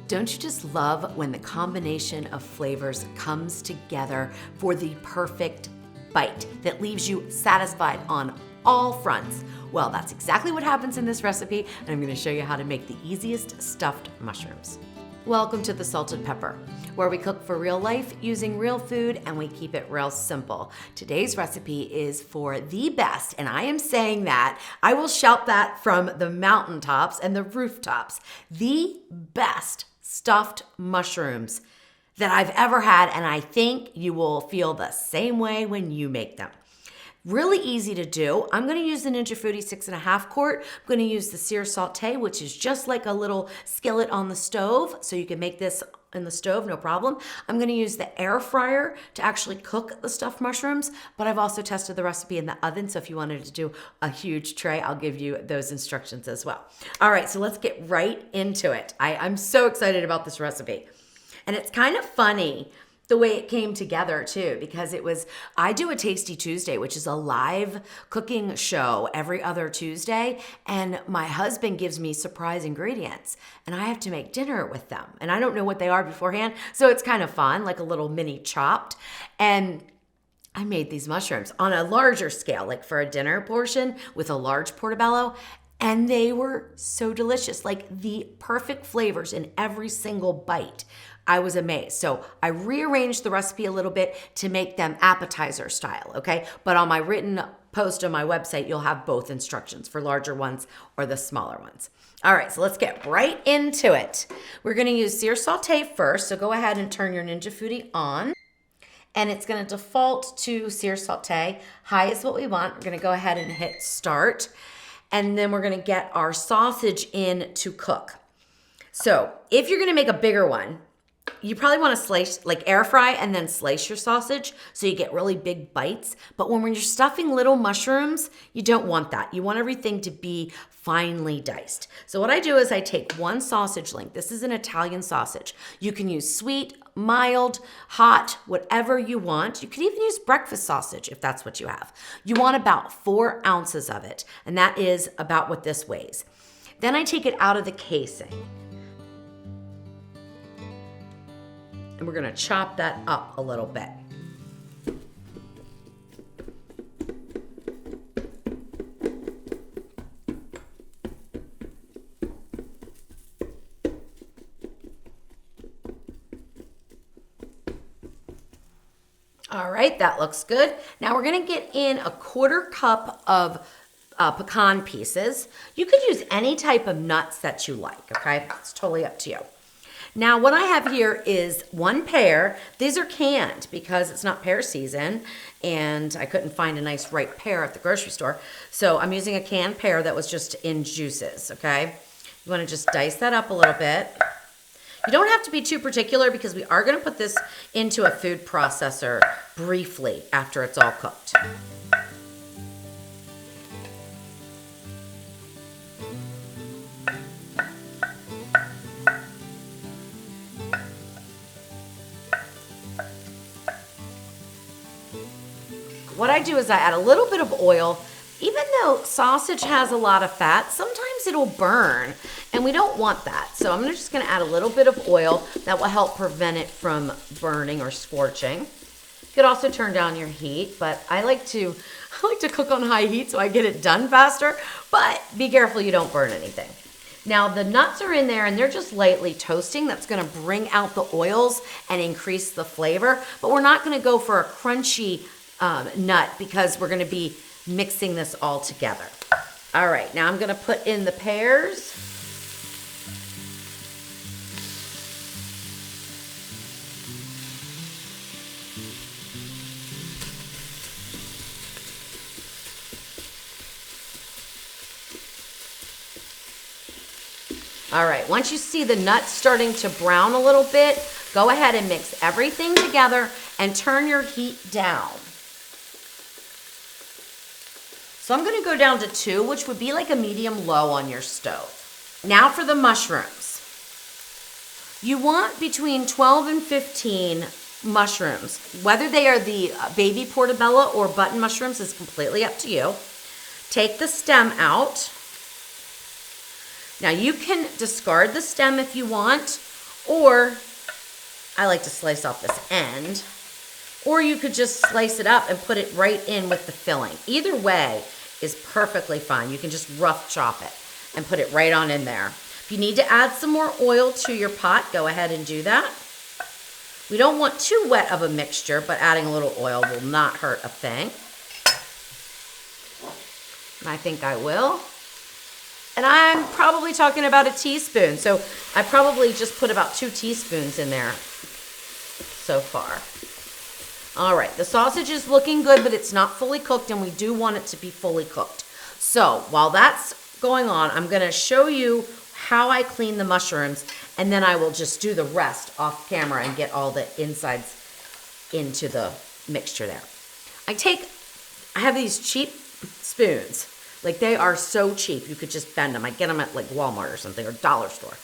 Don't you just love when the combination of flavors comes together for the perfect bite that leaves you satisfied on all fronts? Well, that's exactly what happens in this recipe, and I'm gonna show you how to make the easiest stuffed mushrooms. Welcome to the Salted Pepper, where we cook for real life using real food and we keep it real simple. Today's recipe is for the best, and I am saying that. I will shout that from the mountaintops and the rooftops. The best stuffed mushrooms that I've ever had, and I think you will feel the same way when you make them. Really easy to do. I'm gonna use the Ninja Foodi 6.5 quart. I'm gonna use the sear saute, which is just like a little skillet on the stove, so you can make this in the stove, no problem. I'm gonna use the air fryer to actually cook the stuffed mushrooms, but I've also tested the recipe in the oven, so if you wanted to do a huge tray, I'll give you those instructions as well. All right, so let's get right into it. I'm so excited about this recipe. And it's kind of funny the way it came together too, because I do a Tasty Tuesday, which is a live cooking show every other Tuesday, and my husband gives me surprise ingredients, and I have to make dinner with them, and I don't know what they are beforehand, so it's kind of fun, like a little mini Chopped, and I made these mushrooms on a larger scale, like for a dinner portion with a large portobello, and they were so delicious, like the perfect flavors in every single bite. I was amazed. So I rearranged the recipe a little bit to make them appetizer style, okay? But on my written post on my website, you'll have both instructions for larger ones or the smaller ones. All right, so let's get right into it. We're gonna use sear saute first, so go ahead and turn your Ninja Foodi on. And it's gonna default to sear saute. High is what we want. We're gonna go ahead and hit start. And then we're gonna get our sausage in to cook. So if you're gonna make a bigger one, you probably want to slice, like air fry and then slice your sausage so you get really big bites. But when you're stuffing little mushrooms, you don't want that. You want everything to be finely diced. So what I do is I take one sausage link. This is an Italian sausage. You can use sweet, mild, hot, whatever you want. You can even use breakfast sausage if that's what you have. You want about 4 ounces of it, and that is about what this weighs. Then I take it out of the casing. And we're gonna chop that up a little bit. All right, that looks good. Now we're gonna get in a 1/4 cup of pecan pieces. You could use any type of nuts that you like, okay? It's totally up to you. Now, what I have here is 1 pear. These are canned because it's not pear season, and I couldn't find a nice ripe pear at the grocery store. So I'm using a canned pear that was just in juices, okay? You wanna just dice that up a little bit. You don't have to be too particular because we are gonna put this into a food processor briefly after it's all cooked. What I do is I add a little bit of oil. Even though sausage has a lot of fat, sometimes it'll burn, and we don't want that. So I'm just gonna add a little bit of oil that will help prevent it from burning or scorching. You could also turn down your heat, but I like to cook on high heat so I get it done faster, but be careful you don't burn anything. Now the nuts are in there and they're just lightly toasting. That's gonna bring out the oils and increase the flavor, but we're not gonna go for a crunchy nut because we're gonna be mixing this all together. All right, now I'm gonna put in the pears. All right, once you see the nuts starting to brown a little bit, go ahead and mix everything together and turn your heat down. So I'm gonna go down to 2, which would be like a medium low on your stove. Now for the mushrooms. You want between 12 and 15 mushrooms. Whether they are the baby portobello or button mushrooms is completely up to you. Take the stem out. Now you can discard the stem if you want, Or I like to slice off this end. Or you could just slice it up and put it right in with the filling. Either way is perfectly fine. You can just rough chop it and put it right on in there. If you need to add some more oil to your pot, go ahead and do that. We don't want too wet of a mixture, but adding a little oil will not hurt a thing. And I think I will. And I'm probably talking about a teaspoon. So I probably just put about 2 teaspoons in there so far. All right, the sausage is looking good, but it's not fully cooked, and we do want it to be fully cooked. So while that's going on, I'm gonna show you how I clean the mushrooms, and then I will just do the rest off camera and get all the insides into the mixture there. I have these cheap spoons. Like, they are so cheap, you could just bend them. I get them at like Walmart or something, or dollar store.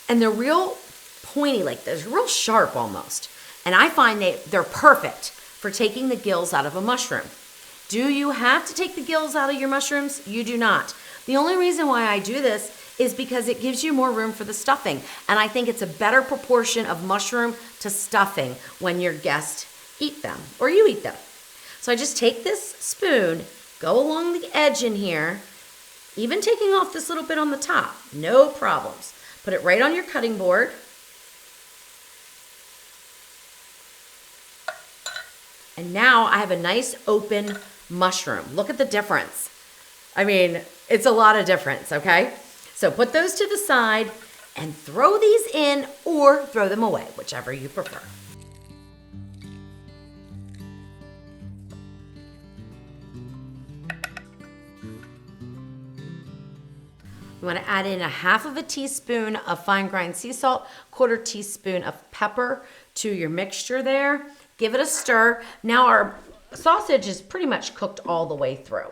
And they're real pointy, like they're real sharp almost. And I find they're perfect for taking the gills out of a mushroom. Do you have to take the gills out of your mushrooms? You do not. The only reason why I do this is because it gives you more room for the stuffing. And I think it's a better proportion of mushroom to stuffing when your guests eat them, or you eat them. So I just take this spoon, go along the edge in here, even taking off this little bit on the top, no problems. Put it right on your cutting board. And now I have a nice open mushroom. Look at the difference. I mean, it's a lot of difference, okay? So put those to the side and throw these in or throw them away, whichever you prefer. You want to add in 1/2 teaspoon of fine ground sea salt, 1/4 teaspoon of pepper to your mixture there. Give it a stir. Now our sausage is pretty much cooked all the way through.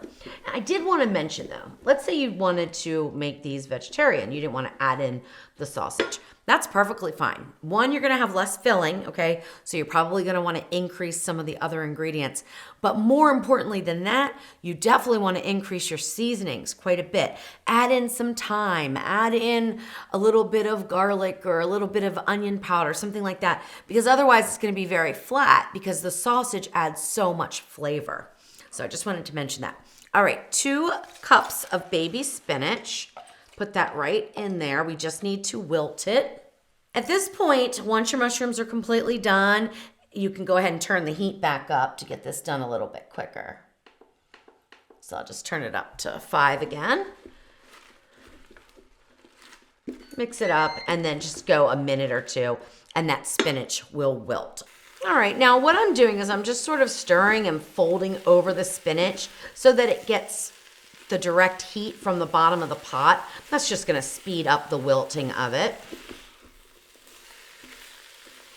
I did want to mention though, let's say you wanted to make these vegetarian. You didn't want to add in the sausage. That's perfectly fine. One, you're going to have less filling, okay? So you're probably going to want to increase some of the other ingredients. But more importantly than that, you definitely want to increase your seasonings quite a bit. Add in some thyme, add in a little bit of garlic or a little bit of onion powder, something like that, because otherwise it's going to be very flat because the sausage adds so much flavor. So I just wanted to mention that. All right, 2 cups of baby spinach. Put that right in there. We just need to wilt it. At this point, once your mushrooms are completely done, you can go ahead and turn the heat back up to get this done a little bit quicker. So I'll just turn it up to 5 again. Mix it up and then just go a minute or 2 and that spinach will wilt. All right, now what I'm doing is I'm just sort of stirring and folding over the spinach so that it gets the direct heat from the bottom of the pot. That's just gonna speed up the wilting of it.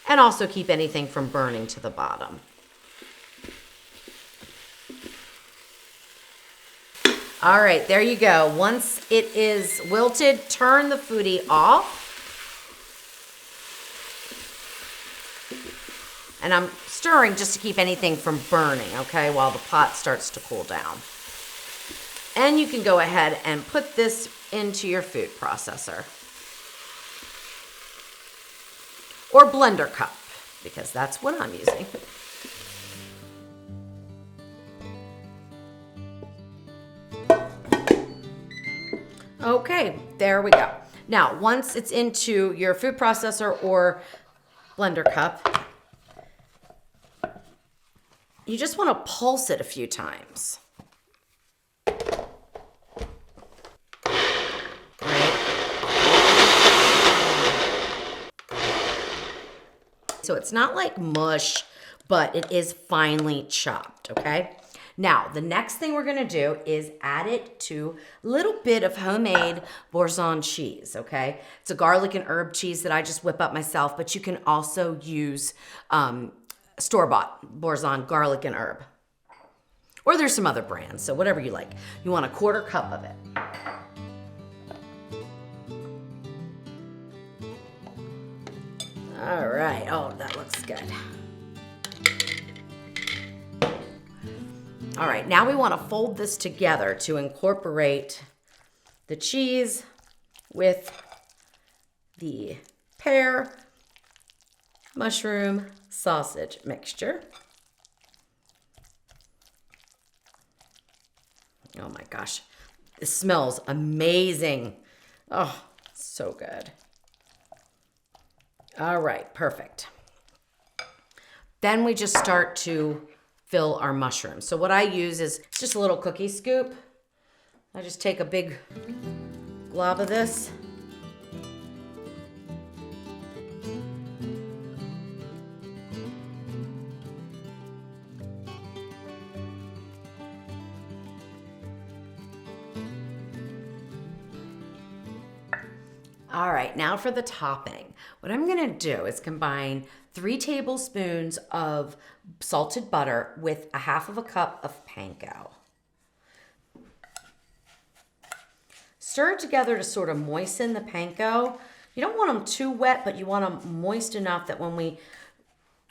And also keep anything from burning to the bottom. All right, there you go. Once it is wilted, turn the foodie off. And I'm stirring just to keep anything from burning, okay, while the pot starts to cool down. And you can go ahead and put this into your food processor. Or blender cup, because that's what I'm using. Okay, there we go. Now, once it's into your food processor or blender cup, you just want to pulse it a few times. So it's not like mush, but it is finely chopped, okay? Now, the next thing we're gonna do is add it to a little bit of homemade Boursin cheese, okay? It's a garlic and herb cheese that I just whip up myself, but you can also use store-bought Boursin garlic and herb. Or there's some other brands, so whatever you like. You want 1/4 cup of it. All right, oh, that looks good. All right, now we want to fold this together to incorporate the cheese with the pear mushroom sausage mixture. Oh my gosh, this smells amazing. Oh, so good. All right, perfect. Then we just start to fill our mushrooms. So what I use is just a little cookie scoop. I just take a big glob of this. All right, now for the topping. What I'm gonna do is combine 3 tablespoons of salted butter with a half of a cup of panko. Stir it together to sort of moisten the panko. You don't want them too wet, but you want them moist enough that when we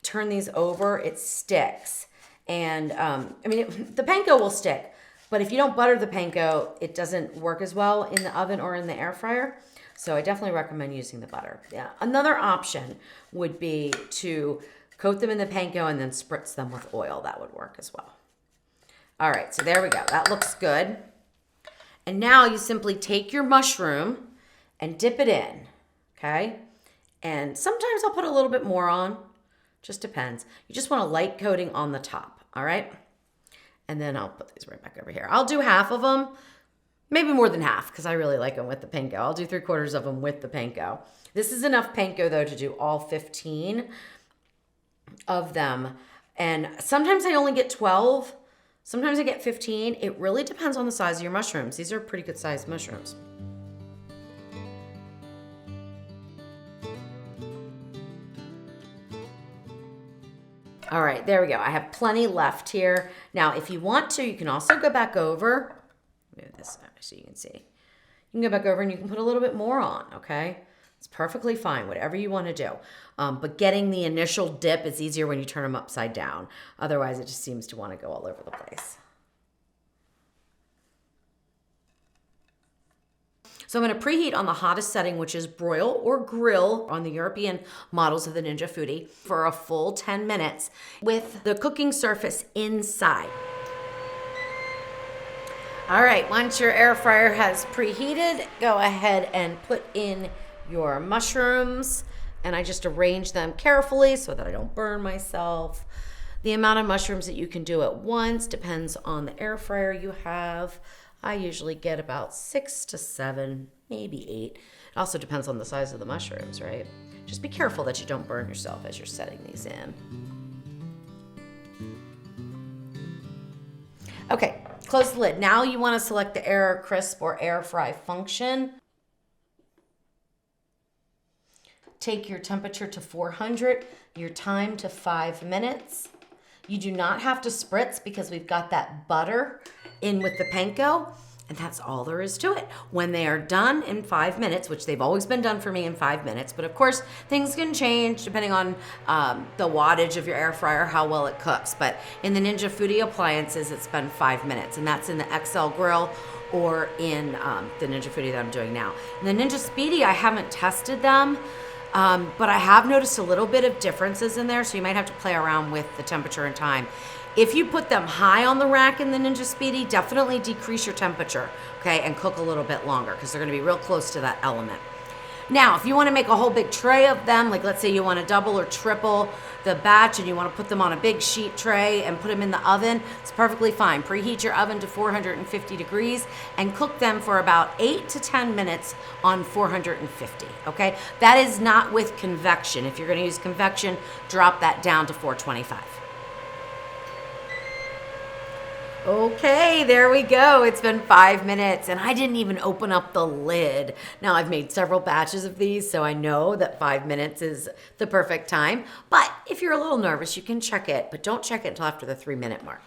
turn these over, it sticks. And the panko will stick, but if you don't butter the panko, it doesn't work as well in the oven or in the air fryer. So I definitely recommend using the butter. Yeah. Another option would be to coat them in the panko and then spritz them with oil. That would work as well. All right, so there we go. That looks good. And now you simply take your mushroom and dip it in, okay? And sometimes I'll put a little bit more on, just depends. You just want a light coating on the top, all right? And then I'll put these right back over here. I'll do half of them. Maybe more than half, because I really like them with the panko. I'll do 3/4 of them with the panko. This is enough panko, though, to do all 15 of them. And sometimes I only get 12. Sometimes I get 15. It really depends on the size of your mushrooms. These are pretty good sized mushrooms. All right, there we go. I have plenty left here. Now, if you want to, you can also go back over. Move this so you can see. You can go back over and you can put a little bit more on, okay? It's perfectly fine, whatever you want to do. But getting the initial dip is easier when you turn them upside down. Otherwise, it just seems to want to go all over the place. So I'm going to preheat on the hottest setting, which is broil or grill on the European models of the Ninja Foodi for a full 10 minutes with the cooking surface inside. All right, once your air fryer has preheated, go ahead and put in your mushrooms. And I just arrange them carefully so that I don't burn myself. The amount of mushrooms that you can do at once depends on the air fryer you have. I usually get about 6 to 7, maybe 8. It also depends on the size of the mushrooms, right? Just be careful that you don't burn yourself as you're setting these in. Okay, close the lid. Now you want to select the air crisp or air fry function. Take your temperature to 400, your time to 5 minutes. You do not have to spritz because we've got that butter in with the panko, and that's all there is to it. When they are done in 5 minutes, which they've always been done for me in 5 minutes, but of course things can change depending on the wattage of your air fryer, how well it cooks. But in the Ninja Foodi appliances, it's been 5 minutes, and that's in the XL grill or in the Ninja Foodi that I'm doing now. In the Ninja Speedy, I haven't tested them. But I have noticed a little bit of differences in there, so you might have to play around with the temperature and time. If you put them high on the rack in the Ninja Speedy, definitely decrease your temperature, okay, and cook a little bit longer because they're going to be real close to that element. Now, if you want to make a whole big tray of them, like let's say you want to double or triple the batch and you want to put them on a big sheet tray and put them in the oven, it's perfectly fine. Preheat your oven to 450 degrees and cook them for about 8 to 10 minutes on 450, okay? That is not with convection. If you're going to use convection, drop that down to 425. Okay, there we go. It's been 5 minutes and I didn't even open up the lid. Now I've made several batches of these, so I know that 5 minutes is the perfect time. But if you're a little nervous, you can check it, but don't check it until after the 3-minute mark.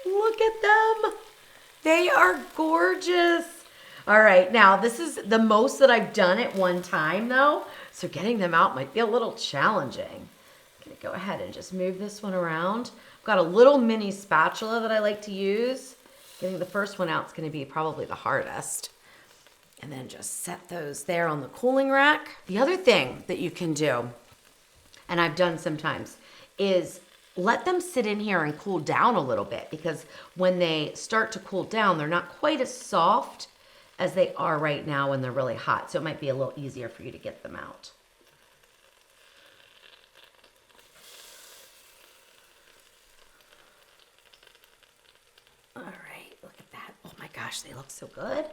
Look at them. They are gorgeous. All right, now this is the most that I've done at one time though, so getting them out might be a little challenging. Go ahead and just move this one around. I've got a little mini spatula that I like to use. Getting the first one out is going to be probably the hardest. And then just set those there on the cooling rack. The other thing that you can do, and I've done sometimes, is let them sit in here and cool down a little bit, because when they start to cool down, they're not quite as soft as they are right now when they're really hot. So it might be a little easier for you to get them out. All right, look at that. Oh my gosh, they look so good.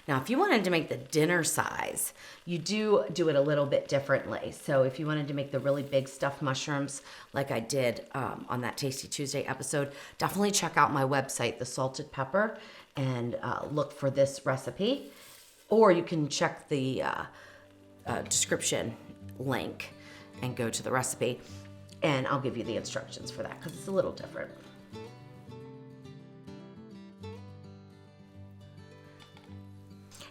Now, if you wanted to make the dinner size, you do it a little bit differently. So if you wanted to make the really big stuffed mushrooms like I did on that Tasty Tuesday episode, definitely check out my website, The Salted Pepper, and look for this recipe. Or you can check the description link and go to the recipe, and I'll give you the instructions for that because it's a little different.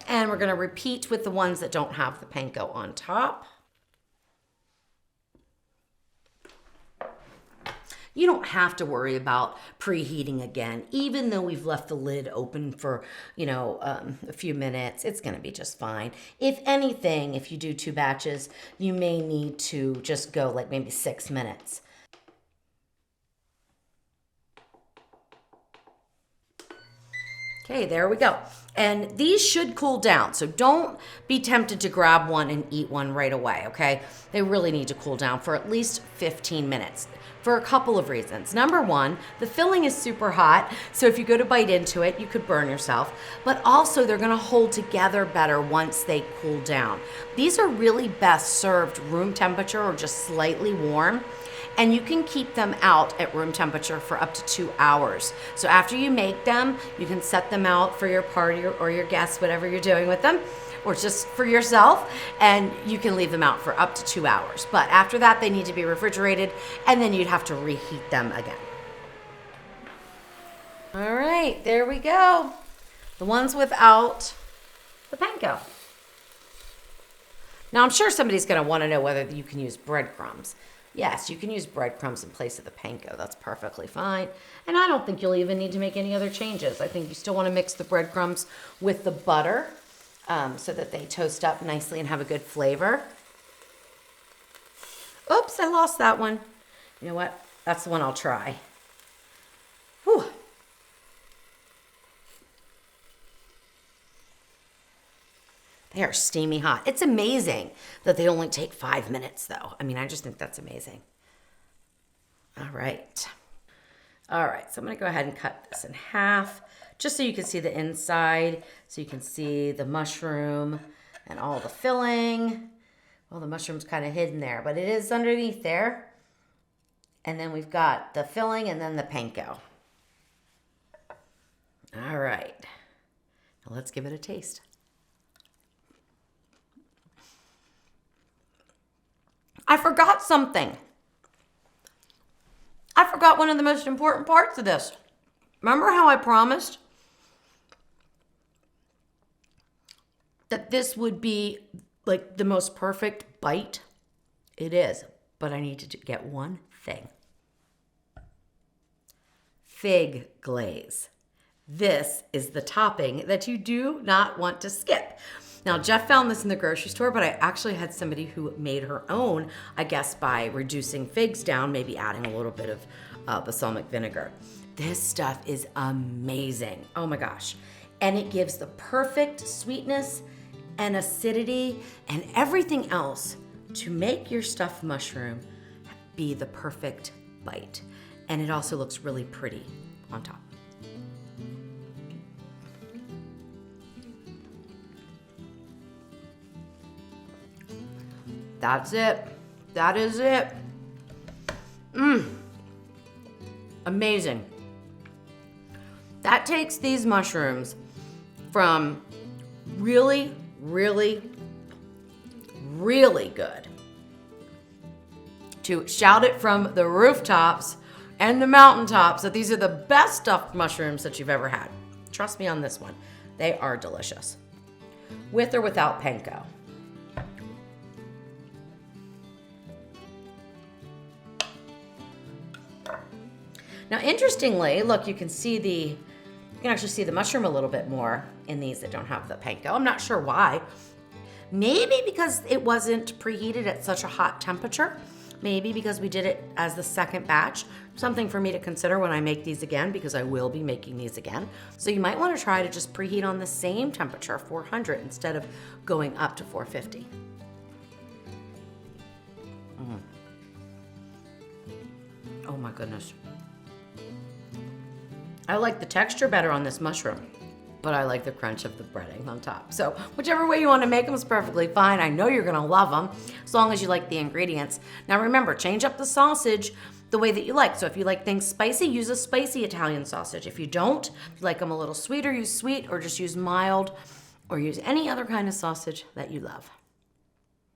And we're going to repeat with the ones that don't have the panko on top. You don't have to worry about preheating again, even though we've left the lid open for, a few minutes. It's going to be just fine. If anything, if you do 2 batches, you may need to just go like maybe 6 minutes. Okay, there we go. And these should cool down. So don't be tempted to grab one and eat one right away, okay? They really need to cool down for at least 15 minutes for a couple of reasons. Number one, the filling is super hot. So if you go to bite into it, you could burn yourself. But also they're gonna hold together better once they cool down. These are really best served room temperature or just slightly warm. And you can keep them out at room temperature for up to 2 hours. So after you make them, you can set them out for your party or your guests, whatever you're doing with them, or just for yourself, and you can leave them out for up to 2 hours. But after that, they need to be refrigerated, and then you'd have to reheat them again. All right, there we go. The ones without the panko. Now, I'm sure somebody's gonna wanna know whether you can use breadcrumbs. Yes, you can use breadcrumbs in place of the panko. That's perfectly fine. And I don't think you'll even need to make any other changes. I think you still want to mix the breadcrumbs with the butter so that they toast up nicely and have a good flavor. Oops, I lost that one. You know what? That's the one I'll try. Whew. They are steamy hot. It's amazing that they only take 5 minutes though. I mean, I just think that's amazing. All right. All right, so I'm gonna go ahead and cut this in half just so you can see the inside, so you can see the mushroom and all the filling. Well, the mushroom's kind of hidden there, but it is underneath there. And then we've got the filling and then the panko. All right, now let's give it a taste. I forgot something. I forgot one of the most important parts of this. Remember how I promised that this would be like the most perfect bite? It is, but I need to get one thing. Fig glaze. This is the topping that you do not want to skip. Now, Jeff found this in the grocery store, but I actually had somebody who made her own, I guess, by reducing figs down, maybe adding a little bit of balsamic vinegar. This stuff is amazing. Oh my gosh. And it gives the perfect sweetness and acidity and everything else to make your stuffed mushroom be the perfect bite. And it also looks really pretty on top. That's it. That is it. Amazing. That takes these mushrooms from really, really, really good to shout it from the rooftops and the mountaintops that these are the best stuffed mushrooms that you've ever had. Trust me on this one. They are delicious. With or without panko. Now, interestingly, look, you can actually see the mushroom a little bit more in these that don't have the panko. I'm not sure why. Maybe because it wasn't preheated at such a hot temperature. Maybe because we did it as the second batch. Something for me to consider when I make these again, because I will be making these again. So you might want to try to just preheat on the same temperature, 400, instead of going up to 450. Oh my goodness. I like the texture better on this mushroom, but I like the crunch of the breading on top. So whichever way you want to make them is perfectly fine. I know you're gonna love them, as long as you like the ingredients. Now remember, change up the sausage the way that you like. So if you like things spicy, use a spicy Italian sausage. If you don't, if you like them a little sweeter, use sweet, or just use mild, or use any other kind of sausage that you love.